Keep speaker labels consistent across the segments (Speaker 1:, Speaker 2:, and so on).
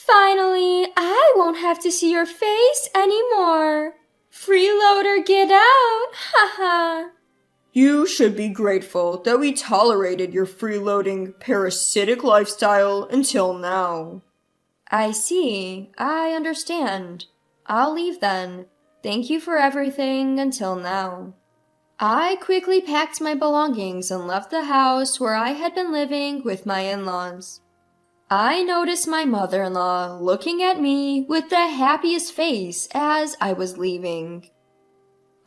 Speaker 1: Finally, I won't have to see your face anymore. Freeloader, get out! Haha.
Speaker 2: You should be grateful that we tolerated your freeloading, parasitic lifestyle until now.
Speaker 1: I see. I understand. I'll leave then. Thank you for everything until now. I quickly packed my belongings and left the house where I had been living with my in-laws. I noticed my mother-in-law looking at me with the happiest face as I was leaving.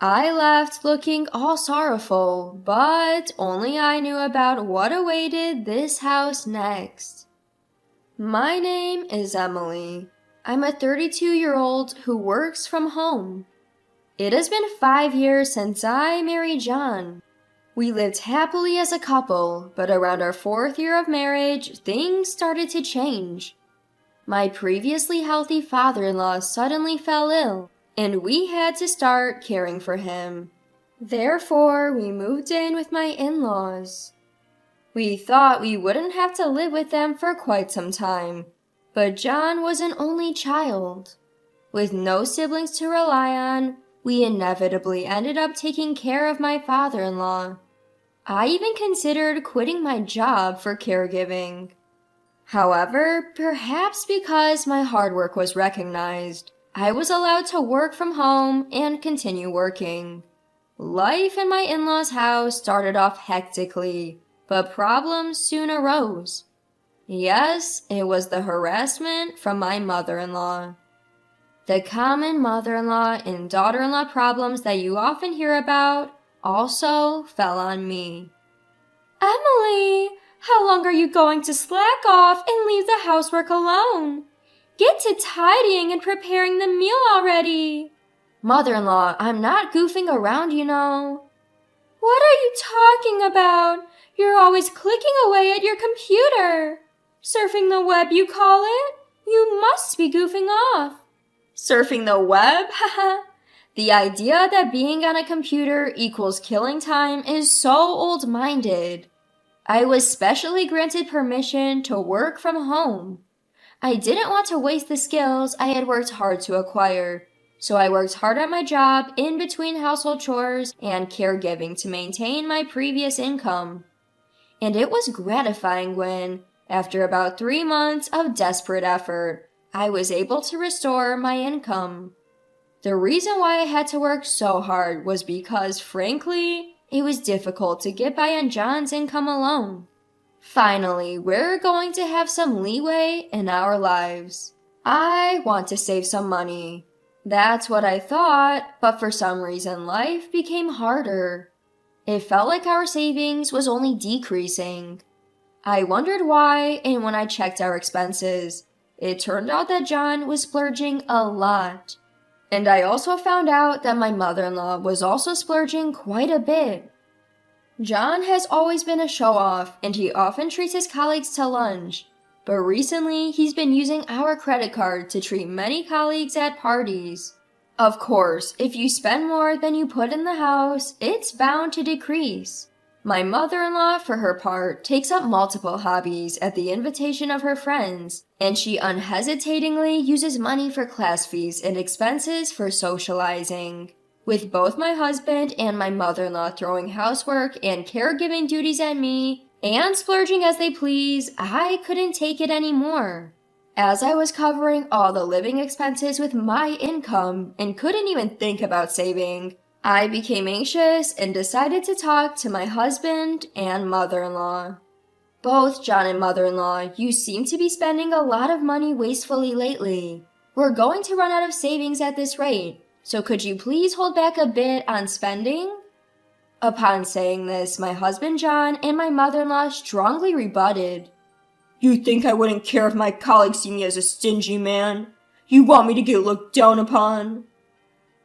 Speaker 1: I left looking all sorrowful, but only I knew about what awaited this house next. My name is Emily. I'm a 32-year-old who works from home. It has been 5 years since I married John. We lived happily as a couple, but around our 4th year of marriage, things started to change. My previously healthy father-in-law suddenly fell ill, and we had to start caring for him. Therefore, we moved in with my in-laws. We thought we wouldn't have to live with them for quite some time, but John was an only child. With no siblings to rely on, we inevitably ended up taking care of my father-in-law. I even considered quitting my job for caregiving. However, perhaps because my hard work was recognized, I was allowed to work from home and continue working. Life in my in-laws' house started off hectically, but problems soon arose. Yes, it was the harassment from my mother-in-law. The common mother-in-law and daughter-in-law problems that you often hear about also fell on me. Emily, how long are you going to slack off and leave the housework alone? Get to tidying and preparing the meal already. Mother-in-law, I'm not goofing around, you know. What are you talking about? You're always clicking away at your computer. Surfing the web, you call it? You must be goofing off.
Speaker 2: Surfing the web?
Speaker 1: Haha. The idea that being on a computer equals killing time is so old-minded. I was specially granted permission to work from home. I didn't want to waste the skills I had worked hard to acquire, so I worked hard at my job in between household chores and caregiving to maintain my previous income. And it was gratifying when, after about 3 months of desperate effort, I was able to restore my income. The reason why I had to work so hard was because, frankly, it was difficult to get by on John's income alone. Finally, we're going to have some leeway in our lives. I want to save some money. That's what I thought, but for some reason life became harder. It felt like our savings was only decreasing. I wondered why, and when I checked our expenses, it turned out that John was splurging a lot. And I also found out that my mother-in-law was also splurging quite a bit. John has always been a show-off, and he often treats his colleagues to lunch. But recently, he's been using our credit card to treat many colleagues at parties. Of course, if you spend more than you put in the house, it's bound to decrease. My mother-in-law, for her part, takes up multiple hobbies at the invitation of her friends, and she unhesitatingly uses money for class fees and expenses for socializing. With both my husband and my mother-in-law throwing housework and caregiving duties at me, and splurging as they please, I couldn't take it anymore. As I was covering all the living expenses with my income and couldn't even think about saving, I became anxious and decided to talk to my husband and mother-in-law. Both John and mother-in-law, you seem to be spending a lot of money wastefully lately. We're going to run out of savings at this rate, so could you please hold back a bit on spending? Upon saying this, my husband John and my mother-in-law strongly rebutted.
Speaker 2: You think I wouldn't care if my colleagues see me as a stingy man? You want me to get looked down upon?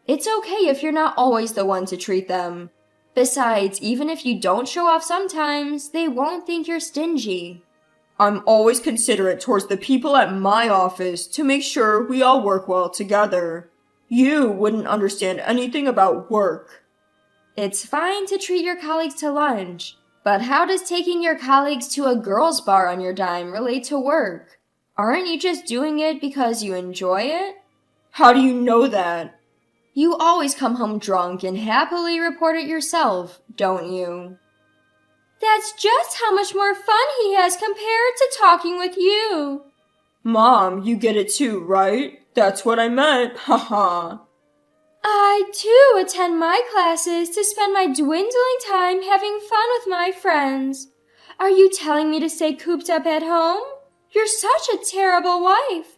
Speaker 1: It's okay if you're not always the one to treat them. Besides, even if you don't show off sometimes, they won't think you're stingy.
Speaker 2: I'm always considerate towards the people at my office to make sure we all work well together. You wouldn't understand anything about work.
Speaker 1: It's fine to treat your colleagues to lunch, but how does taking your colleagues to a girls' bar on your dime relate to work? Aren't you just doing it because you enjoy it?
Speaker 2: How do you know that?
Speaker 1: You always come home drunk and happily report it yourself, don't you? That's just how much more fun he has compared to talking with you.
Speaker 2: Mom, you get it too, right? That's what I meant, haha.
Speaker 1: I, too, attend my classes to spend my dwindling time having fun with my friends. Are you telling me to stay cooped up at home? You're such a terrible wife.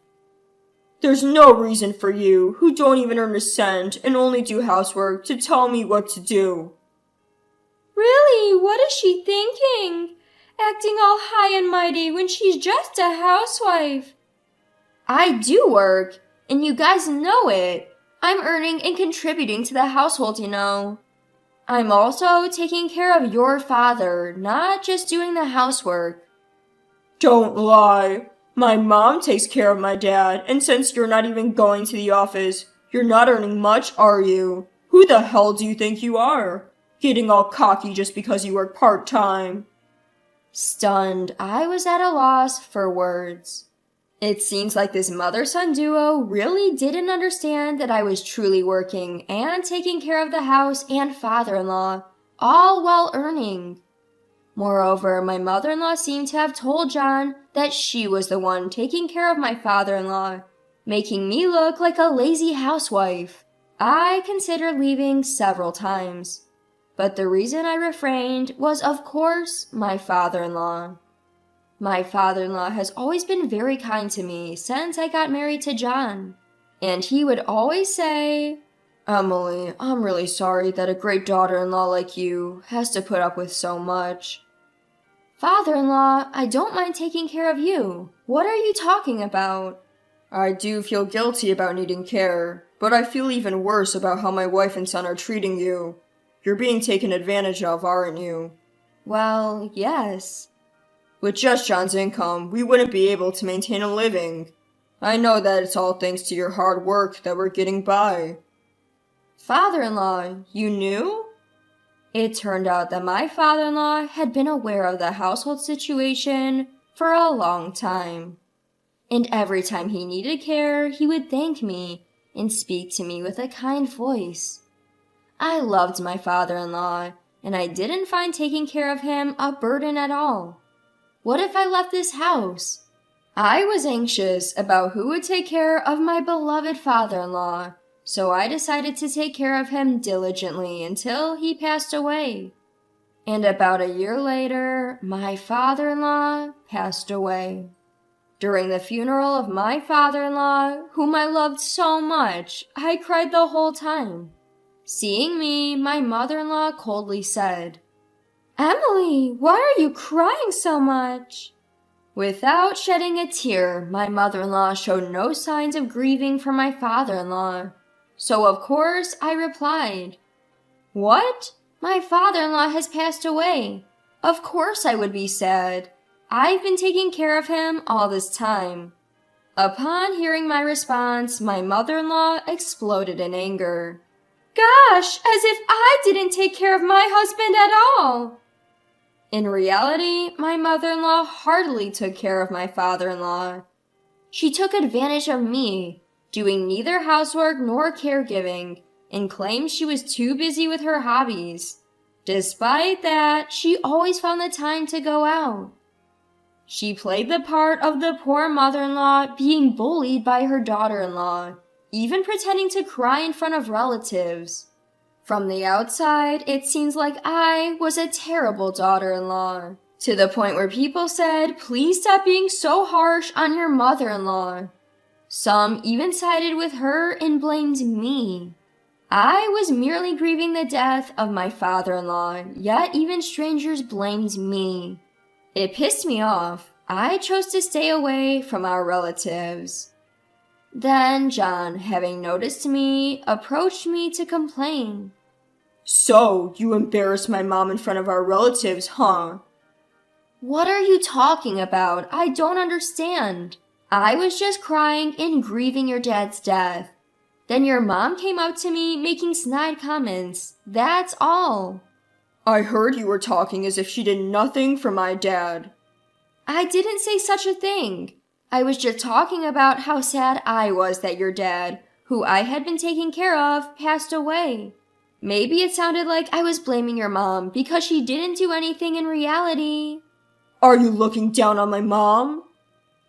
Speaker 2: There's no reason for you, who don't even earn a cent and only do housework, to tell me what to do.
Speaker 1: Really, what is she thinking? Acting all high and mighty when she's just a housewife. I do work, and you guys know it. I'm earning and contributing to the household, you know. I'm also taking care of your father, not just doing the housework.
Speaker 2: Don't lie. My mom takes care of my dad, and since you're not even going to the office, you're not earning much, are you? Who the hell do you think you are? Getting all cocky just because you work part-time.
Speaker 1: Stunned, I was at a loss for words. It seems like this mother-son duo really didn't understand that I was truly working and taking care of the house and father-in-law, all while earning. Moreover, my mother-in-law seemed to have told John that she was the one taking care of my father-in-law, making me look like a lazy housewife. I considered leaving several times, but the reason I refrained was, of course, my father-in-law. My father-in-law has always been very kind to me since I got married to John, and he would always say, "Emily, I'm really sorry that a great daughter-in-law like you has to put up with so much." Father-in-law, I don't mind taking care of you. What are you talking about?
Speaker 2: I do feel guilty about needing care, but I feel even worse about how my wife and son are treating you. You're being taken advantage of, aren't you?
Speaker 1: Well, yes.
Speaker 2: With just John's income, we wouldn't be able to maintain a living. I know that it's all thanks to your hard work that we're getting by.
Speaker 1: Father-in-law, you knew? It turned out that my father-in-law had been aware of the household situation for a long time. And every time he needed care, he would thank me and speak to me with a kind voice. I loved my father-in-law, and I didn't find taking care of him a burden at all. What if I left this house? I was anxious about who would take care of my beloved father-in-law, so I decided to take care of him diligently until he passed away. And about a year later, my father-in-law passed away. During the funeral of my father-in-law, whom I loved so much, I cried the whole time. Seeing me, my mother-in-law coldly said, "Emily, why are you crying so much?" Without shedding a tear, my mother-in-law showed no signs of grieving for my father-in-law. So of course I replied, "What? My father-in-law has passed away. Of course I would be sad. I've been taking care of him all this time." Upon hearing my response, my mother-in-law exploded in anger. "Gosh, as if I didn't take care of my husband at all!" In reality, my mother-in-law heartily took care of my father-in-law. She took advantage of me, doing neither housework nor caregiving, and claimed she was too busy with her hobbies. Despite that, she always found the time to go out. She played the part of the poor mother-in-law being bullied by her daughter-in-law, even pretending to cry in front of relatives. From the outside, it seems like I was a terrible daughter-in-law, to the point where people said, "Please stop being so harsh on your mother-in-law." Some even sided with her and blamed me. I was merely grieving the death of my father-in-law, yet even strangers blamed me. It pissed me off. I chose to stay away from our relatives. Then John, having noticed me, approached me to complain.
Speaker 2: "So, you embarrassed my mom in front of our relatives, huh?"
Speaker 1: "What are you talking about? I don't understand. I was just crying and grieving your dad's death. Then your mom came up to me making snide comments. That's all."
Speaker 2: "I heard you were talking as if she did nothing for my dad."
Speaker 1: "I didn't say such a thing. I was just talking about how sad I was that your dad, who I had been taking care of, passed away. Maybe it sounded like I was blaming your mom because she didn't do anything in reality.
Speaker 2: Are you looking down on my mom?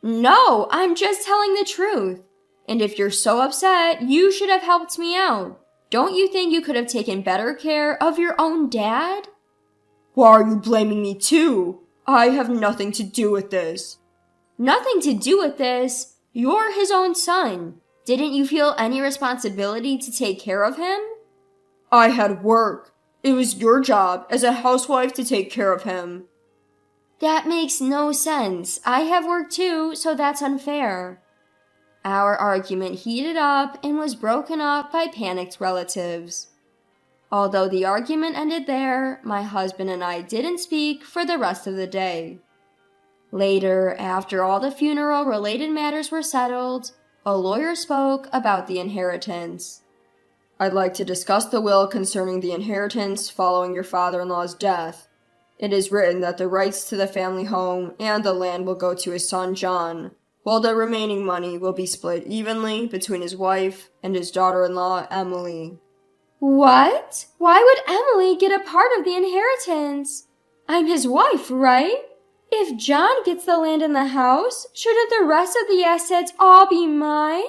Speaker 1: No, I'm just telling the truth. And if you're so upset, you should have helped me out. Don't you think you could have taken better care of your own dad?
Speaker 2: Why are you blaming me too? I have nothing to do with this.
Speaker 1: Nothing to do with this. You're his own son. Didn't you feel any responsibility to take care of him?
Speaker 2: I had work. It was your job as a housewife to take care of him.
Speaker 1: That makes no sense. I have work too, so that's unfair. Our argument heated up and was broken up by panicked relatives. Although the argument ended there, my husband and I didn't speak for the rest of the day. Later, after all the funeral-related matters were settled, a lawyer spoke about the inheritance.
Speaker 2: I'd like to discuss the will concerning the inheritance following your father-in-law's death. It is written that the rights to the family home and the land will go to his son John, while the remaining money will be split evenly between his wife and his daughter-in-law Emily.
Speaker 1: What? Why would Emily get a part of the inheritance? I'm his wife, right? If John gets the land and the house, shouldn't the rest of the assets all be mine?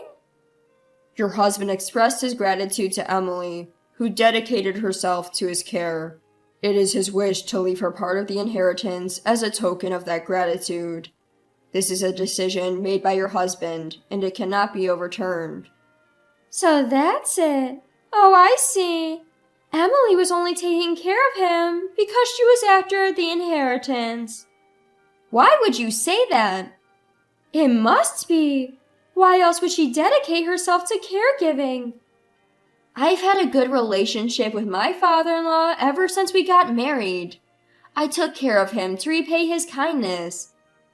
Speaker 2: Your husband expressed his gratitude to Emily, who dedicated herself to his care. It is his wish to leave her part of the inheritance as a token of that gratitude. This is a decision made by your husband, and it cannot be overturned.
Speaker 1: So that's it. Oh, I see. Emily was only taking care of him because she was after the inheritance. Why would you say that? It must be. Why else would she dedicate herself to caregiving? I've had a good relationship with my father-in-law ever since we got married. I took care of him to repay his kindness.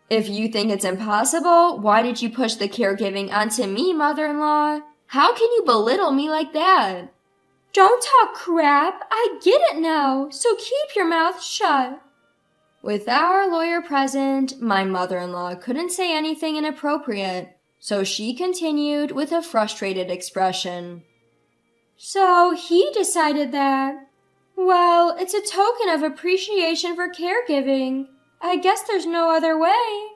Speaker 1: If you think it's impossible, why did you push the caregiving onto me, mother-in-law? How can you belittle me like that? Don't talk crap. I get it now, so keep your mouth shut. With our lawyer present, my mother-in-law couldn't say anything inappropriate, so she continued with a frustrated expression. So he decided that. Well, it's a token of appreciation for caregiving. I guess there's no other way.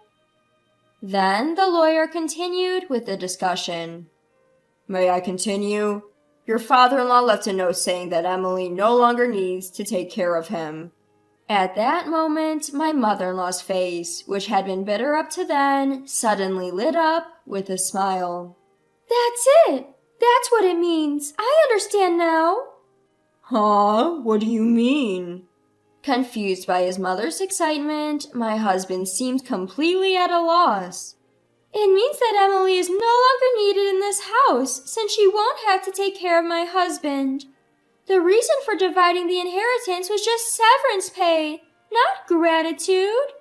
Speaker 1: Then the lawyer continued with the discussion.
Speaker 2: May I continue? Your father-in-law left a note saying that Emily no longer needs to take care of him.
Speaker 1: At that moment, my mother-in-law's face, which had been bitter up to then, suddenly lit up with a smile. That's it! That's what it means. I understand now.
Speaker 2: Huh? What do you mean?
Speaker 1: Confused by his mother's excitement, my husband seemed completely at a loss. It means that Emily is no longer needed in this house, since she won't have to take care of my husband. The reason for dividing the inheritance was just severance pay, not gratitude.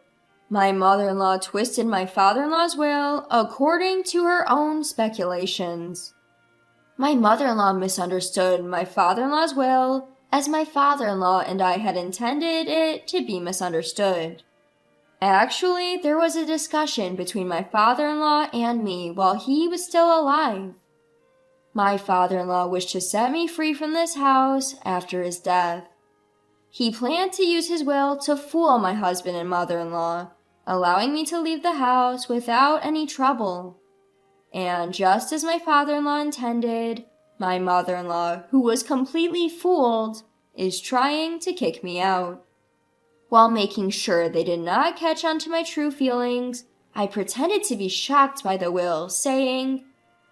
Speaker 1: My mother-in-law twisted my father-in-law's will according to her own speculations. My mother-in-law misunderstood my father-in-law's will as my father-in-law and I had intended it to be misunderstood. Actually, there was a discussion between my father-in-law and me while he was still alive. My father-in-law wished to set me free from this house after his death. He planned to use his will to fool my husband and mother-in-law, allowing me to leave the house without any trouble. And just as my father-in-law intended, my mother-in-law, who was completely fooled, is trying to kick me out. While making sure they did not catch on to my true feelings, I pretended to be shocked by the will, saying,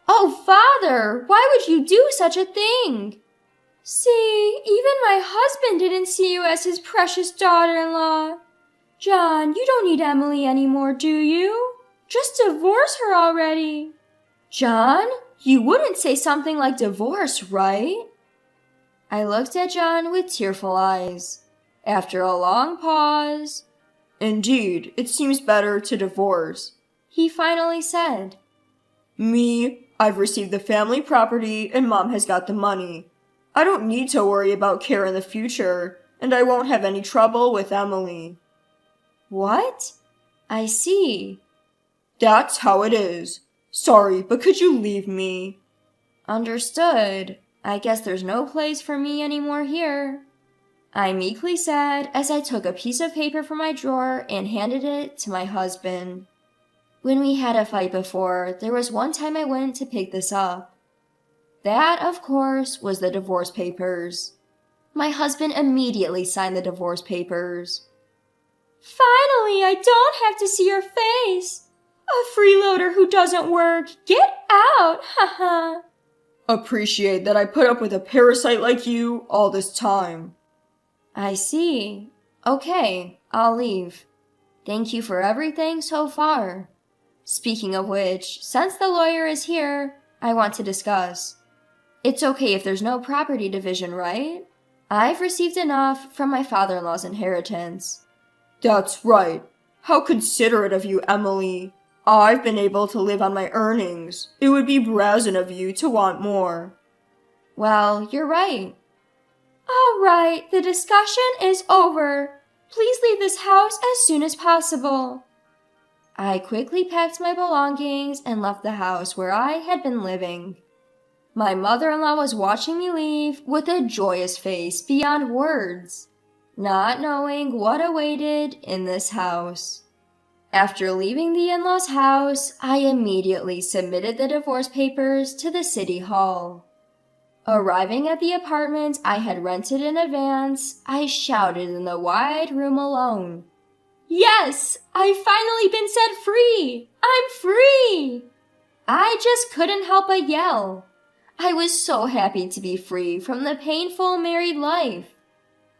Speaker 1: "Oh, Father, why would you do such a thing? See, even my husband didn't see you as his precious daughter-in-law. John, you don't need Emily anymore, do you? Just divorce her already." John, you wouldn't say something like divorce, right? I looked at John with tearful eyes. After a long pause,
Speaker 2: Indeed, it seems better to divorce,
Speaker 1: he finally said.
Speaker 2: Me, I've received the family property and Mom has got the money. I don't need to worry about care in the future, and I won't have any trouble with Emily.
Speaker 1: What? I see.
Speaker 2: That's how it is. Sorry, but could you leave me?
Speaker 1: Understood. I guess there's no place for me anymore here. I meekly said as I took a piece of paper from my drawer and handed it to my husband. When we had a fight before, there was one time I went to pick this up. That, of course, was the divorce papers. My husband immediately signed the divorce papers. Finally, I don't have to see your face. A freeloader who doesn't work. Get out, haha.
Speaker 2: Appreciate that I put up with a parasite like you all this time.
Speaker 1: I see. Okay, I'll leave. Thank you for everything so far. Speaking of which, since the lawyer is here, I want to discuss. It's okay if there's no property division, right? I've received enough from my father-in-law's inheritance.
Speaker 2: That's right. How considerate of you, Emily. I've been able to live on my earnings. It would be brazen of you to want more.
Speaker 1: Well, you're right. All right, the discussion is over. Please leave this house as soon as possible. I quickly packed my belongings and left the house where I had been living. My mother-in-law was watching me leave with a joyous face beyond words, not knowing what awaited in this house. After leaving the in-laws' house, I immediately submitted the divorce papers to the city hall. Arriving at the apartment I had rented in advance, I shouted in the wide room alone. Yes! I've finally been set free! I'm free! I just couldn't help but yell. I was so happy to be free from the painful married life.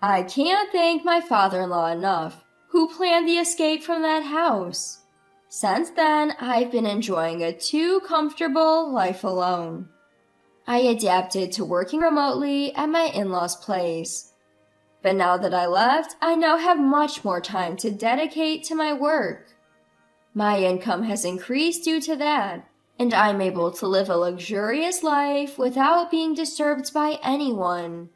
Speaker 1: I can't thank my father-in-law enough, who planned the escape from that house. Since then, I've been enjoying a too comfortable life alone. I adapted to working remotely at my in-laws' place. But now that I left, I now have much more time to dedicate to my work. My income has increased due to that, and I'm able to live a luxurious life without being disturbed by anyone.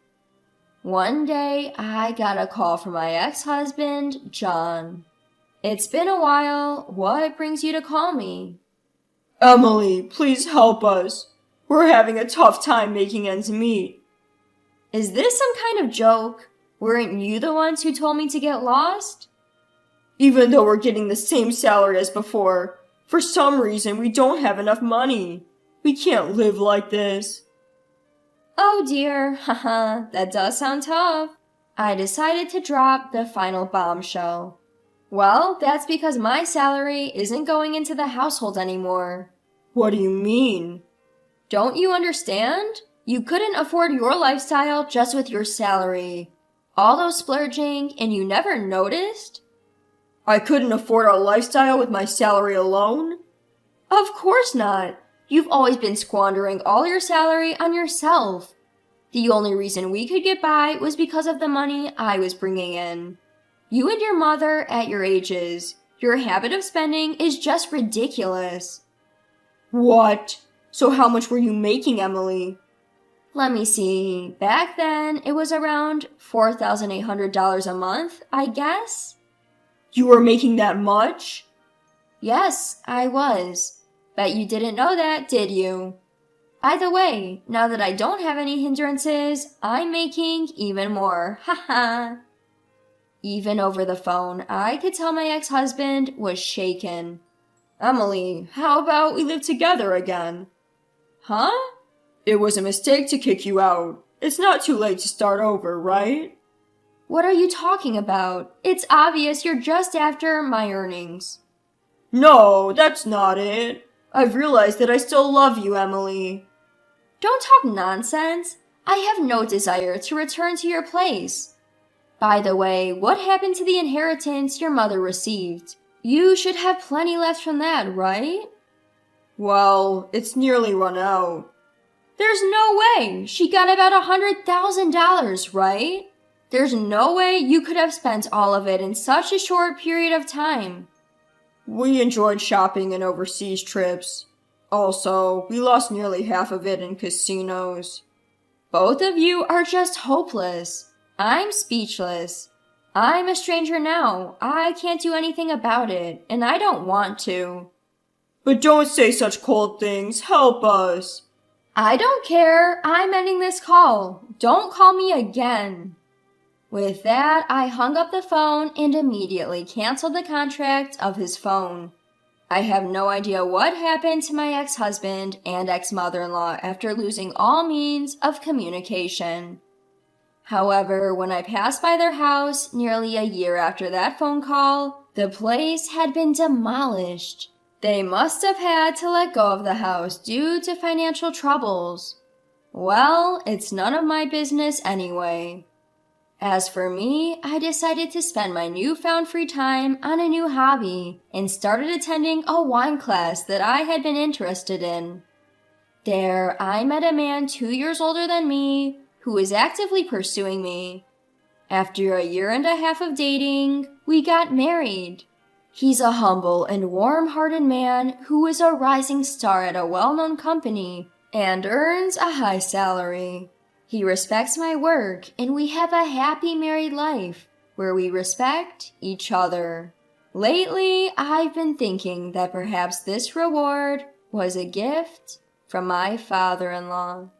Speaker 1: One day, I got a call from my ex-husband, John. It's been a while. What brings you to call me?
Speaker 2: Emily, please help us. We're having a tough time making ends meet.
Speaker 1: Is this some kind of joke? Weren't you the ones who told me to get lost?
Speaker 2: Even though we're getting the same salary as before, for some reason we don't have enough money. We can't live like this.
Speaker 1: Oh dear, haha, that does sound tough. I decided to drop the final bombshell. Well, that's because my salary isn't going into the household anymore.
Speaker 2: What do you mean?
Speaker 1: Don't you understand? You couldn't afford your lifestyle just with your salary. All those splurging, and you never noticed?
Speaker 2: I couldn't afford our lifestyle with my salary alone?
Speaker 1: Of course not. You've always been squandering all your salary on yourself. The only reason we could get by was because of the money I was bringing in. You and your mother at your ages, your habit of spending is just ridiculous.
Speaker 2: What? So how much were you making, Emily?
Speaker 1: Let me see. Back then, it was around $4,800 a month, I guess.
Speaker 2: You were making that much?
Speaker 1: Yes, I was. Bet you didn't know that, did you? By the way, now that I don't have any hindrances, I'm making even more. Haha. Even over the phone, I could tell my ex-husband was shaken.
Speaker 2: Emily, how about we live together again?
Speaker 1: Huh?
Speaker 2: It was a mistake to kick you out. It's not too late to start over, right?
Speaker 1: What are you talking about? It's obvious you're just after my earnings.
Speaker 2: No, that's not it. I've realized that I still love you, Emily.
Speaker 1: Don't talk nonsense. I have no desire to return to your place. By the way, what happened to the inheritance your mother received? You should have plenty left from that, right?
Speaker 2: Well, it's nearly run out.
Speaker 1: There's no way. She got about $100,000, right? There's no way you could have spent all of it in such a short period of time.
Speaker 2: We enjoyed shopping and overseas trips. Also, we lost nearly half of it in casinos.
Speaker 1: Both of you are just hopeless. I'm speechless. I'm a stranger now. I can't do anything about it, and I don't want to.
Speaker 2: But don't say such cold things. Help us.
Speaker 1: I don't care. I'm ending this call. Don't call me again. With that, I hung up the phone and immediately canceled the contract of his phone. I have no idea what happened to my ex-husband and ex-mother-in-law after losing all means of communication. However, when I passed by their house nearly a year after that phone call, the place had been demolished. They must have had to let go of the house due to financial troubles. Well, it's none of my business anyway. As for me, I decided to spend my newfound free time on a new hobby and started attending a wine class that I had been interested in. There, I met a man 2 years older than me who was actively pursuing me. After a year and a half of dating, we got married. He's a humble and warm-hearted man who is a rising star at a well-known company and earns a high salary. He respects my work, and we have a happy married life where we respect each other. Lately, I've been thinking that perhaps this reward was a gift from my father-in-law.